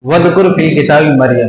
وذکر فی کتاب مریم،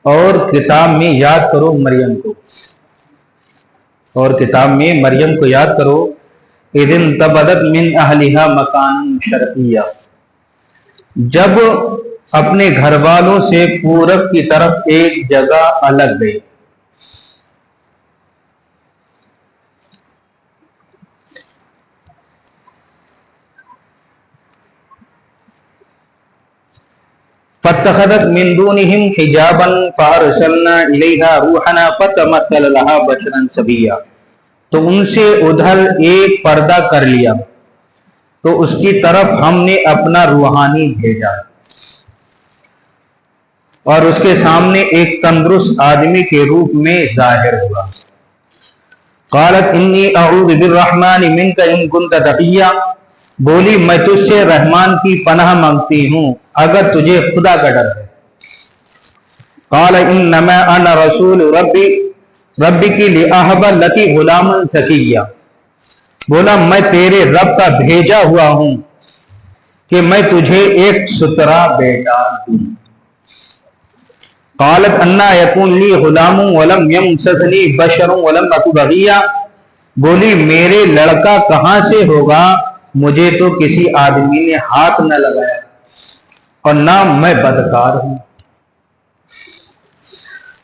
اور کتاب میں یاد کرو مریم کو، اور کتاب میں مریم کو یاد کرو۔ اذ انتبذت من اہلہا مکانا شرقیہ، جب اپنے گھر والوں سے پورب کی طرف ایک جگہ الگ گئی۔ فاتخذت من دونهم حجابا فارسلنا الیہا روحنا فتمثل لها بشرا سویا، تو ان سے ادھر ایک پردہ کر لیا تو اس کی طرف ہم نے اپنا روحانی بھیجا اور اس کے سامنے ایک تندرست آدمی کے روپ میں ظاہر ہوا۔ قالت انی اعوذ بالرحمن منک ان کنت تقیا، بولی میں تجھ سے رحمان کی پناہ مانگتی ہوں اگر تجھے خدا کا ڈر ہے۔ قال انما انا رسول ربک لاہب لک غلاما زکیا، بولا میں تیرے رب کا بھیجا ہوا ہوں کہ میں تجھے ایک سترا بیٹا دوں۔ قالت انا یکون لی غلام ولم یمسسنی بشر ولم اک بغیا، بولی میرے لڑکا کہاں سے ہوگا، مجھے تو کسی آدمی نے ہاتھ نہ لگایا اور نہ میں بدکار ہوں۔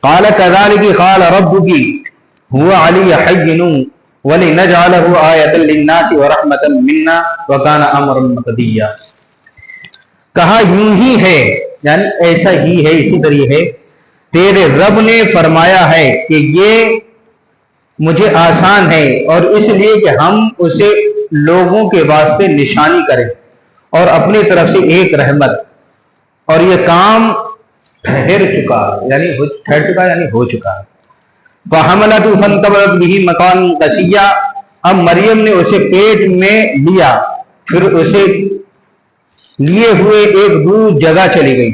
قال كذلك قال ربك هو علي حين ولنجعله آية للناس ورحمة منا وكان امرا مقضيا، کہا یوں ہی ہے، یعنی ایسا ہی ہے، اسی طرح ہے، تیرے رب نے فرمایا ہے کہ یہ مجھے آسان ہے، اور اس لیے کہ ہم اسے لوگوں کے واسطے نشانی کریں اور اپنی طرف سے ایک رحمت، اور یہ کام ٹھہر چکا یعنی ہو چکا۔ فحملته فانتبذت به مكانا قصيا، اب مریم نے اسے پیٹ میں لیا، پھر اسے لیے ہوئے ایک دور جگہ چلی گئی۔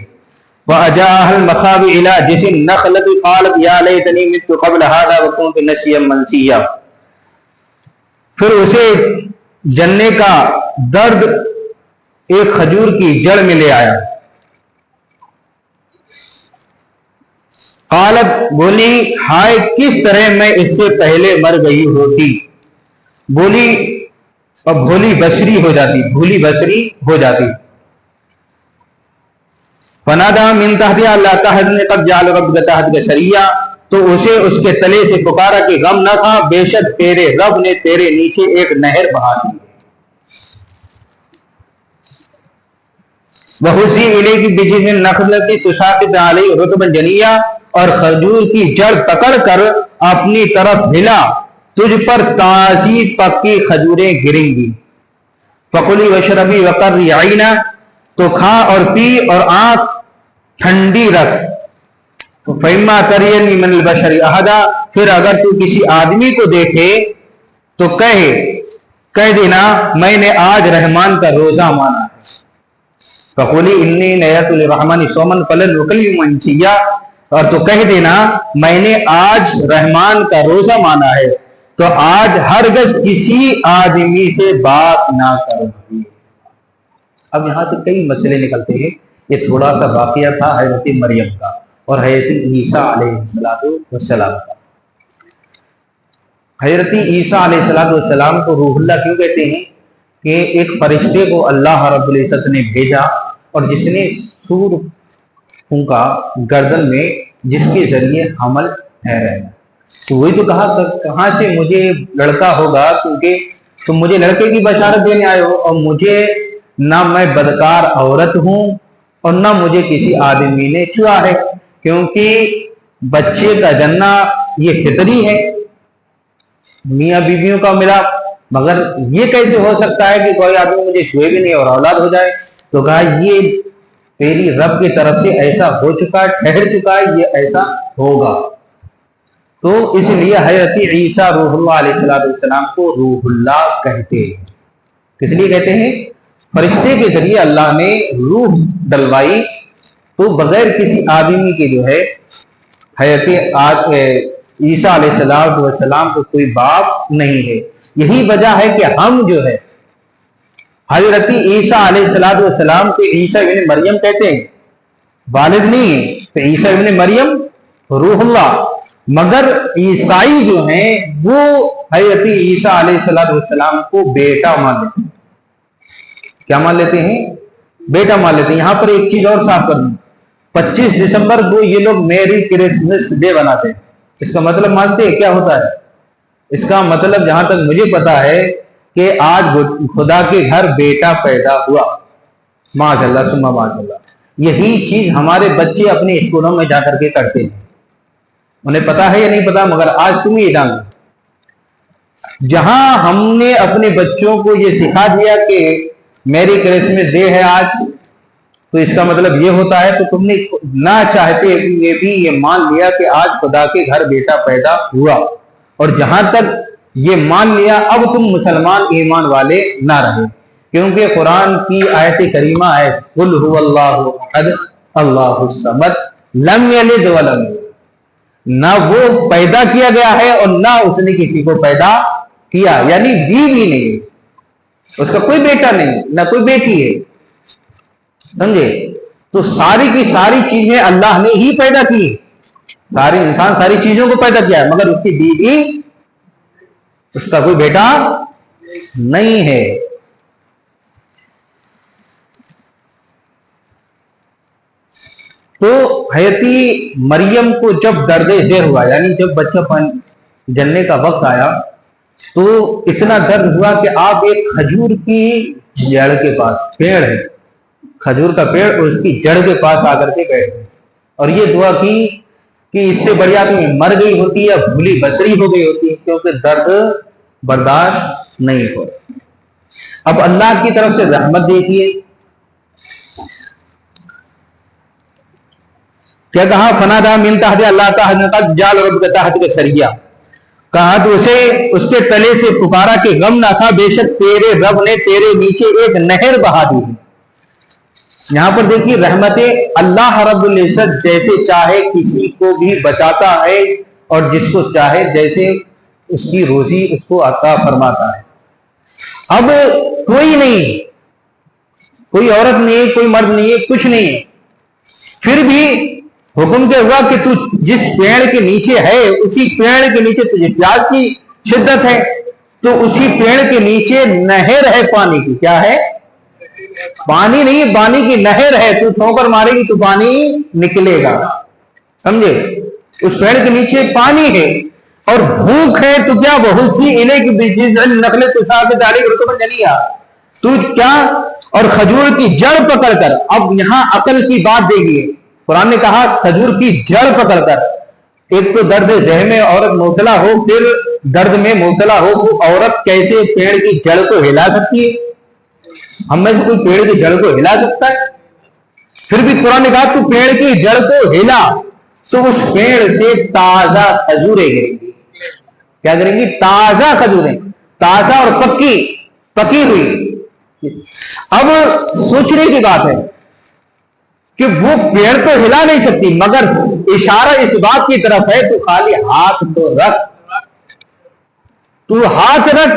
وأجاءها المخاض إلى جذع النخلة قالت يا ليتني مت قبل هذا وكنت نسيا منسيا، پھر اسے جننے کا درد ایک کھجور کی جڑ میں لے آیا۔ قالت، بولی ہائے کس طرح میں اس سے پہلے مر گئی ہوتی، بولی اور بھولی بصری ہو جاتی۔ فنادى من تحتها لا تحزن قد جعل ربك تحتك سريا، تو اسے اس کے تلے سے پکارا کہ غم نہ کھا، بے شک تیرے رب نے تیرے نیچے ایک نہر بہا دی۔ وَهُزِّي إِلَيْكِ بِجِذْعِ النَّخْلَةِ تُسَاقِطْ عَلَيْكِ رُطْبًا جَنِيًّا، اور کھجور کی جڑ پکڑ کر اپنی طرف ہلا، تجھ پر تازی پکی کھجوریں گریں گی۔ فَقُلِي وَاشْرَبِي وَقَرِّي عَيْنًا، تو کھا اور پی اور آنکھ ٹھنڈی رکھ۔ فَإِمَّا تَرَيَنِّ مِنَ الْبَشَرِ أَحَدًا، پھر اگر تو کسی آدمی کو دیکھے تو کہہ دینا میں نے آج رحمان کا روزہ مانا ہے۔ فَقُولِي إِنِّي نَذَرْتُ لِلرَّحْمَنِ صَوْمًا فَلَنْ أُكَلِّمَ إِنسِيًّا، اور تو کہہ دینا میں نے آج رحمان کا روزہ مانا ہے تو آج ہرگز کسی آدمی سے بات نہ کروں گی۔ اب یہاں سے کئی مسئلے نکلتے ہیں، یہ تھوڑا سا واقعہ تھا حضرت مریم کا اور حضرت عیسیٰ علیہ السلام کا۔ حضرت عیسیٰ علیہ السلام کو روح اللہ کیوں کہتے ہیں؟ کہ ایک فرشتے کو اللہ رب العزت نے بھیجا اور جس نے سور پھونکا گردن میں، جس کے ذریعے حمل ٹھہرا ہے، تو وہی تو کہا کہاں سے مجھے لڑکا ہوگا، کیونکہ تم مجھے لڑکے کی بشارت دینے آئے ہو، اور مجھے نہ میں بدکار عورت ہوں اور نہ مجھے کسی آدمی نے چھوا ہے، کیونکہ بچے کا جننا یہ فطری ہے، میاں بیویوں کا ملا، مگر یہ کیسے ہو سکتا ہے کہ کوئی آدمی مجھے چھوئے بھی نہیں اور اولاد ہو جائے؟ تو کہا یہ تیری رب کی طرف سے ایسا ہو چکا، ٹھہر چکا ہے، یہ ایسا ہوگا۔ تو اس لیے حضرت عیسیٰ روح اللہ علیہ السلام کو روح اللہ کہتے ہیں۔ کس لیے کہتے ہیں؟ فرشتے کے ذریعے اللہ نے روح ڈلوائی، تو بغیر کسی آدمی کے جو ہے حضرت عیسیٰ علیہ السلام کو کوئی باپ نہیں ہے۔ یہی وجہ ہے کہ ہم جو ہے حضرت عیسیٰ علیہ السلام کے عیسیٰ ابن مریم کہتے ہیں، والد نہیں ہے، تو عیسیٰ ابن مریم روح اللہ، مگر عیسائی جو ہیں وہ حضرت عیسیٰ علیہ السلام کو بیٹا مان لیتے ہیں۔ کیا مان لیتے ہیں؟ بیٹا مان لیتے ہیں۔ یہاں پر ایک چیز اور صاف کر دوں، 25 دسمبر کو یہ لوگ میری کرسمس ڈے بناتے ہیں، اس کا مطلب مانتے ہیں کیا ہوتا ہے؟ اس کا مطلب جہاں تک مجھے پتا ہے کہ آج خدا کے گھر بیٹا پیدا ہوا، ماشاء اللہ ثم ماشاء اللہ۔ یہی چیز ہمارے بچے اپنے اسکولوں میں جا کر کے کرتے ہیں، انہیں پتا ہے یا نہیں پتا، مگر آج تم یہ جانو، جہاں ہم نے اپنے بچوں کو یہ سکھا دیا کہ میری کرسمس ڈے ہے آج، تو اس کا مطلب یہ ہوتا ہے، تو تم نے نہ چاہتے ہوئے بھی یہ مان لیا کہ آج خدا کے گھر بیٹا پیدا ہوا، اور جہاں تک یہ مان لیا اب تم مسلمان ایمان والے نہ رہے، کیونکہ قرآن کی آیت کریمہ ہے قل هو اللہ احد اللہ الصمد لم یلد ولم یولد، نہ وہ پیدا کیا گیا ہے اور نہ اس نے کسی کو پیدا کیا، یعنی بیوی نہیں، اس کا کوئی بیٹا نہیں نہ کوئی بیٹی ہے، سمجھے؟ تو ساری کی ساری چیزیں اللہ نے ہی پیدا کی، سارے انسان ساری چیزوں کو پیدا کیا ہے، مگر اس کی بیوی، اس کا کوئی بیٹا نہیں ہے۔ تو حضرت مریم کو جب درد ذہن ہوا، یعنی جب بچہ جننے کا وقت آیا، تو اتنا درد ہوا کہ آپ ایک کھجور کی جڑ کے پاس، پیڑ ہے کھجور کا پیڑ، اور اس کی جڑ کے پاس آ کر کے بیٹھ گئے اور یہ دعا کی کہ اس سے بڑھیا تو مر گئی ہوتی ہے، بھولی بسری ہو گئی ہوتی ہے، کیونکہ درد برداشت نہیں ہو۔ اب اللہ کی طرف سے رحمت دیکھیے، کیا کہا؟ فنادا من تحت اللہ تعالی قد جعل ربک تحتک سریا، کہا تو اسے اس کے تلے سے پکارا کہ غم نہ تھا، بے شک تیرے رب نے تیرے نیچے ایک نہر بہا دی ہے۔ یہاں پر دیکھیے رحمت اللہ رب العزت جیسے چاہے کسی کو بھی بچاتا ہے، اور جس کو چاہے جیسے اس کی روزی اس کو عطا فرماتا ہے۔ اب کوئی نہیں، کوئی عورت نہیں، کوئی مرد نہیں ہے، کچھ نہیں ہے، پھر بھی حکم کیا ہوا کہ تو جس پیڑ کے نیچے ہے اسی پیڑ کے نیچے تجھے پیاس کی شدت ہے، تو اسی پیڑ کے نیچے نہر ہے پانی کی۔ کیا ہے؟ پانی نہیں، پانی کی نہر ہے، تو ٹھوکر مارے گی تو پانی نکلے گا، سمجھے؟ اس پیڑ کے نیچے پانی ہے، اور بھوک ہے تو کیا بہت سی انہیں کی نقلیں تو ساتھ ڈالی رتبہ جنیا، تو کیا؟ اور کھجور کی جڑ پکڑ کر، اب یہاں عقل کی بات دیکھیے، قرآن نے کہا کھجور کی جڑ پکڑ کر، ایک تو درد ذہن میں عورت مبتلا ہو، پھر درد میں مبتلا ہو، تو عورت کیسے پیڑ کی جڑ کو ہلا سکتی ہے؟ ہم میں سے کوئی پیڑ کی جڑ کو ہلا سکتا ہے؟ پھر بھی قرآن نے کہا تو پیڑ کی جڑ کو ہلا، تو اس پیڑ سے تازہ کھجوریں گریں گی۔ کیا کریں گی؟ تازہ کھجوریں، تازہ اور پکی ہوئی۔ اب سوچنے کی بات ہے کہ وہ پیڑ تو ہلا نہیں سکتی، مگر اشارہ اس بات کی طرف ہے تو خالی ہاتھ تو رکھ، تو ہاتھ رکھ،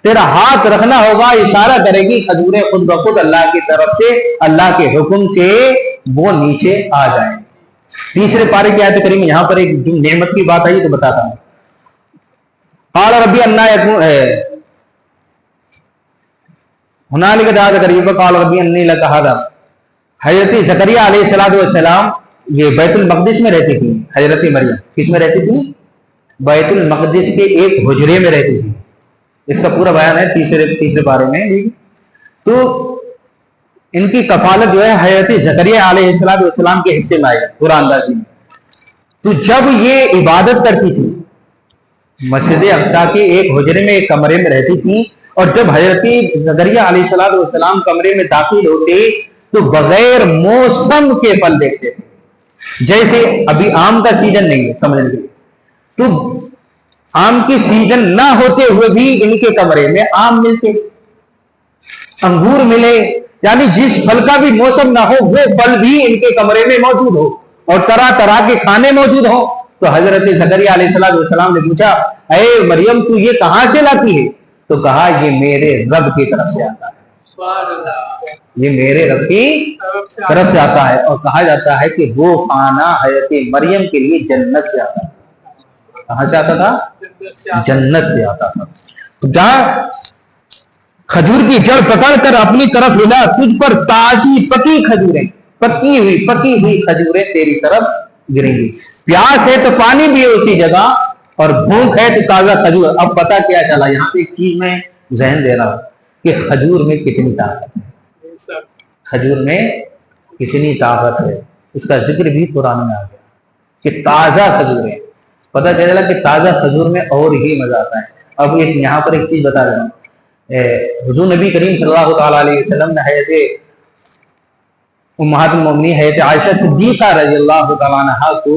تیرا ہاتھ رکھنا ہوگا، اشارہ کرے گی، کھجوریں خود بخود اللہ کی طرف سے، اللہ کے حکم سے وہ نیچے آ جائیں۔ تیسرے پارے کی آیت کریم، یہاں پر ایک جو نعمت کی بات آئی تو بتاتا ہوں۔ قال ربی انا یکون ہنالک دعا زکریا قال ربی انی لک ھذا، حضرت زکریا علیہ السلام یہ بیت المقدس میں رہتی تھی، حضرت مریم کس میں رہتی تھی؟ بیت المقدس کے ایک حجرے میں رہتی تھی۔ اس کا پورا بیان ہے تیسرے بارے میں۔ تو ان کی کفالت جو ہے حضرت زکریا علیہ السلام کے حصے میں آئی پورا اندازی میں۔ تو جب یہ عبادت کرتی تھی مسجد اقصی کے ایک حجرے میں، ایک کمرے میں رہتی تھی، اور جب حضرت زکریا علیہ السلام کمرے میں داخل ہوتے تو بغیر موسم کے پھل دیکھتے تھے۔ جیسے ابھی آم کا سیزن نہیں ہے، سمجھ لیجیے، تو آم کی سیزن نہ ہوتے ہوئے بھی ان کے کمرے میں آم ملتے، انگور ملے، یعنی جس پھل کا بھی موسم نہ ہو وہ پھل بھی ان کے کمرے میں موجود ہو، اور طرح طرح کے کھانے موجود ہوں۔ تو حضرت زکریا علیہ السلام نے پوچھا اے مریم تو یہ کہاں سے لاتی ہے؟ تو کہا یہ میرے رب کی طرف سے آتا ہے۔ یہ میرے رب کی طرف سے آتا ہے. اور کہا جاتا ہے کہ وہ کھانا حضرت مریم کے لیے جنت سے آتا تھا. کہاں سے آتا تھا؟ جنت سے آتا تھا. تو جہاں کھجور کی جڑ پکڑ کر اپنی طرف ہلا، تجھ پر تازی پکی کھجوریں، پکی ہوئی کھجوریں تیری طرف گریں گی. پیاس ہے تو پانی بھی ہے اسی جگہ، اور بھوک ہے تو تازہ کھجور. اب پتا کیا چلا؟ یہاں پہ ایک چیز میں ذہن دے رہا ہوں کہ کھجور میں کتنی طاقت ہے. کھجور میں کتنی طاقت ہے، اس کا ذکر بھی قرآن میں آ گیا کہ تازہ کھجور ہے. پتا چلا کہ تازہ کھجور میں اور ہی مزہ آتا ہے. اب یہاں پر ایک چیز بتا رہا ہوں. حضور نبی کریم صلی اللہ تعالیٰ علیہ وسلم نے حضرت امہات المومنین حضرت عائشہ صدیقہ رضی اللہ تعالیٰ عنہا کو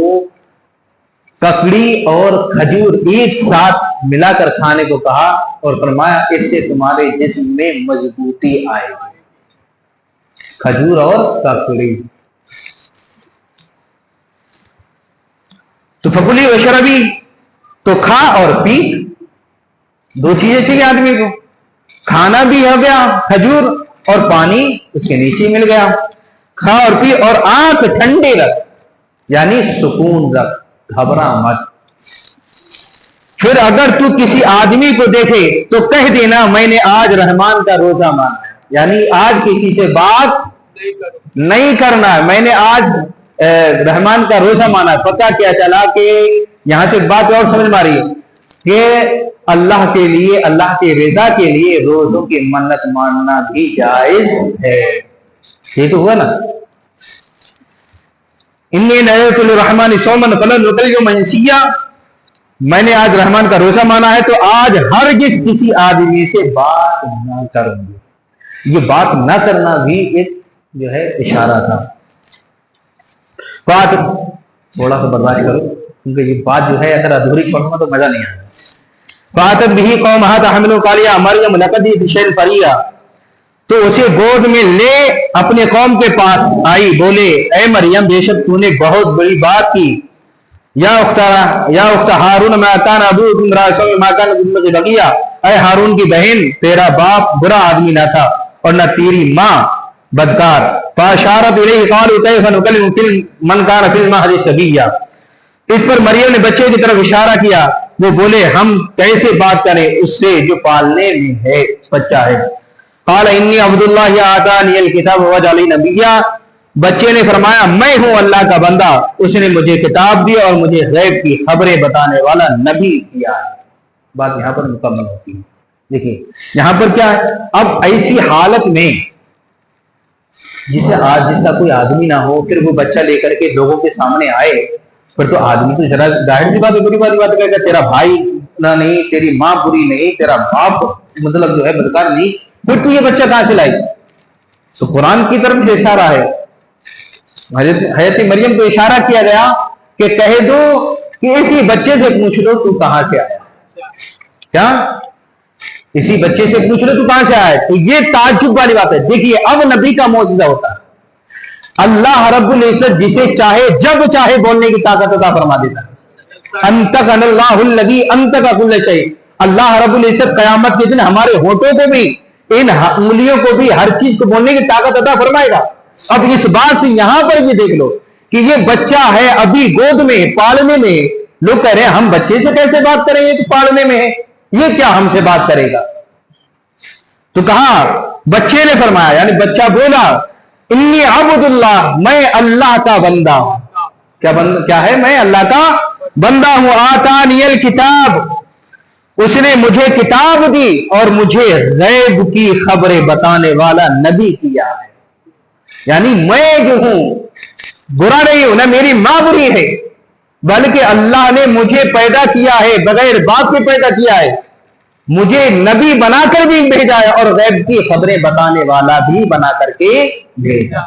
ککڑی اور کھجور ایک ساتھ ملا کر کھانے کو کہا، اور فرمایا اس سے تمہارے جسم میں مضبوطی آئے گی. کھجور اور ککڑی. تو فکلی وشربی، تو کھا اور پی، دو چیزیں چاہیے آدمی کو. کھانا بھی ہو گیا کھجور، اور پانی اس کے نیچے مل گیا. کھا اور پی، اور آنکھ ٹھنڈی رکھ، یعنی سکون رکھ، گھبرا مت. پھر اگر تو کسی آدمی کو دیکھے تو کہہ دینا میں نے آج رحمان کا روزہ مانا ہے، یعنی آج کسی سے بات نہیں کرنا ہے، میں نے آج رحمان کا روزہ مانا ہے. پتہ کیا چلا کہ یہاں سے بات اور سمجھ میں آ رہی ہے کہ اللہ کے لیے، اللہ کے رضا کے لیے روزوں کی منت ماننا بھی جائز ہے. یہ تو ہوا نا. انی نذرت للرحمن صوما فلن اکلم انسیا، میں نے آج رحمان کا روزہ مانا ہے تو آج ہرگز کسی آدمی سے بات نہ کروں گی. یہ بات نہ کرنا بھی ایک جو ہے اشارہ تھا. بات تھوڑا سا برداشت کرو، کیونکہ یہ بات جو ہے اگر ادھوری پڑھوں گا تو مزہ نہیں آئے گا. فاتت بھی قومها تحمل قالیا مریم لقد جئت شیئا فریا، تو اسے گود میں لے اپنے قوم کے پاس آئی، بولے اے مریم بے شک تو نے بہت بڑی بات کی. یا اخت ہارون ما کان ابوک امرأ سوء ما کانت امک بغیا، اے ہارون کی بہن تیرا باپ برا آدمی نہ تھا اور نہ تیری ماں بدکار. فاشارت الیہ قالوا کیف نکلم من کان فی المہد صبیا، اس پر مریم نے بچے کی طرف اشارہ کیا. وہ بولے ہم کیسے بات کریں اس سے جو پالنے میں ہے، بچہ ہے. قال انی عبد اللہ آتانی الکتاب وجعلنی نبیا، بچے نے فرمایا میں ہوں اللہ کا بندہ، اس نے مجھے کتاب دی اور مجھے غیب کی خبریں بتانے والا نبی کیا ہے. بات یہاں پر مکمل ہوتی ہے. دیکھیں یہاں پر کیا ہے، اب ایسی حالت میں جس کا کوئی آدمی نہ ہو، پھر وہ بچہ لے کر کے لوگوں کے سامنے آئے، پھر تو آدمی تو ذرا ظاہر سی بات ہے، بری بات کہے گا تیرا بھائی نہ نہیں، تیری ماں بری نہیں، تیرا باپ مطلب جو ہے بدکار نہیں، پھر تو یہ بچہ کہاں سے لائی؟ تو قرآن کی طرف سے اشارہ ہے. حضرت مریم کو اشارہ کیا گیا کہ کہہ دو کہ اسی بچے سے پوچھ لو تو کہاں سے آیا. کیا اسی بچے سے پوچھ لو تو کہاں سے آیا؟ تو یہ تعجب والی بات ہے. دیکھیے اب نبی کا معجزہ ہوتا ہے. اللہ رب العزت جسے چاہے جب چاہے بولنے کی طاقت عطا فرما دیتا ہے. انتق اللہ الذی انتق کل شیء، اللہ رب العزت قیامت کے دن ہمارے ہونٹوں کو بھی، ان انگلیوں کو بھی، ہر چیز کو بولنے کی طاقت عطا فرمائے گا. اب اس بات سے یہاں پر یہ دیکھ لو کہ یہ بچہ ہے ابھی گود میں پالنے میں، لوگ کہہ رہے ہیں ہم بچے سے کیسے بات کریں، یہ تو پالنے میں ہے، یہ کیا ہم سے بات کرے گا؟ تو کہا بچے نے فرمایا، یعنی بچہ بولا انی عبد اللہ، میں اللہ کا بندہ ہوں. کیا ہے؟ میں اللہ کا بندہ ہوں. آتانی الکتاب، اس نے مجھے کتاب دی اور مجھے غیب کی خبریں بتانے والا نبی کیا ہے. یعنی میں جو ہوں برا نہیں ہوں، نہ میری ماں بری ہے، بلکہ اللہ نے مجھے پیدا کیا ہے، بغیر باپ کے پیدا کیا ہے، مجھے نبی بنا کر بھی بھیجا ہے اور غیب کی خبریں بتانے والا بھی بنا کر کے بھیجا.